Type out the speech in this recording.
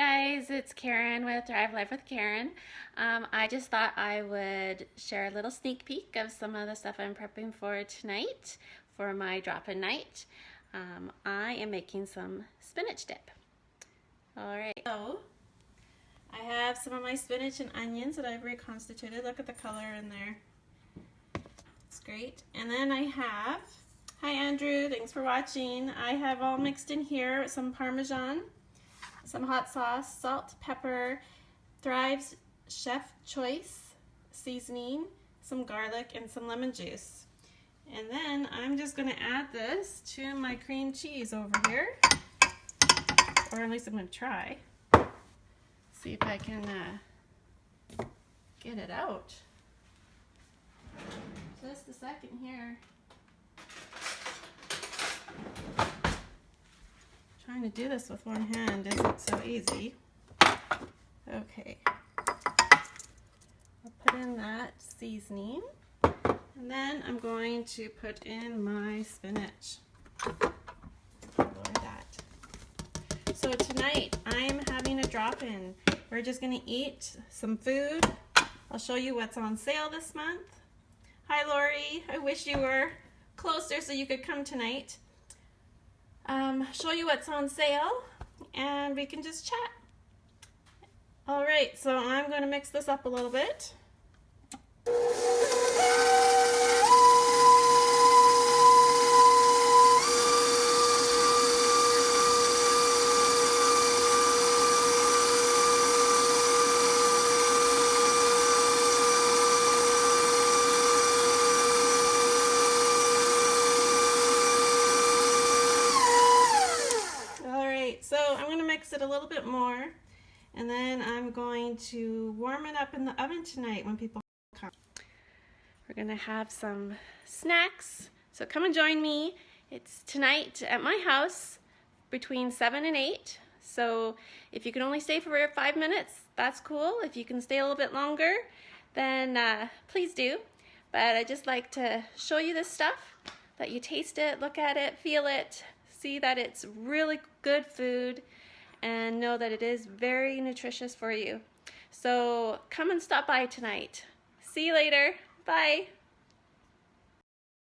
guys, it's Karen with Thrive Life with Karen. I just thought I would share a little sneak peek of some of the stuff I'm prepping for tonight for my drop-in night. I am making some spinach dip. Alright, so I have some of my spinach and onions that I've reconstituted. Look at the color in there. It's great. And then I have, hi Andrew, thanks for watching. I have all mixed in here some Parmesan, some hot sauce, salt, pepper, Thrive's Chef Choice seasoning, some garlic, and some lemon juice. And then I'm just going to add this to my cream cheese over here, or at least I'm going to try. See if I can get it out. Just a second here. Trying to do this with one hand isn't so easy. Okay. I'll put in that seasoning. And then I'm going to put in my spinach. Lower that. So tonight I'm having a drop-in. We're just going to eat some food. I'll show you what's on sale this month. Hi Lori, I wish you were closer so you could come tonight. Show you what's on sale and we can just chat. Alright, so I'm going to mix this up a little bit. So I'm going to mix it a little bit more, and then I'm going to warm it up in the oven tonight when people come. We're going to have some snacks, so come and join me. It's tonight at my house between 7 and 8, so if you can only stay for 5 minutes, that's cool. If you can stay a little bit longer, then please do. But I just like to show you this stuff, let you taste it, look at it, feel it, see that it's really good food, and know that it is very nutritious for you. So come and stop by tonight. See you later. Bye.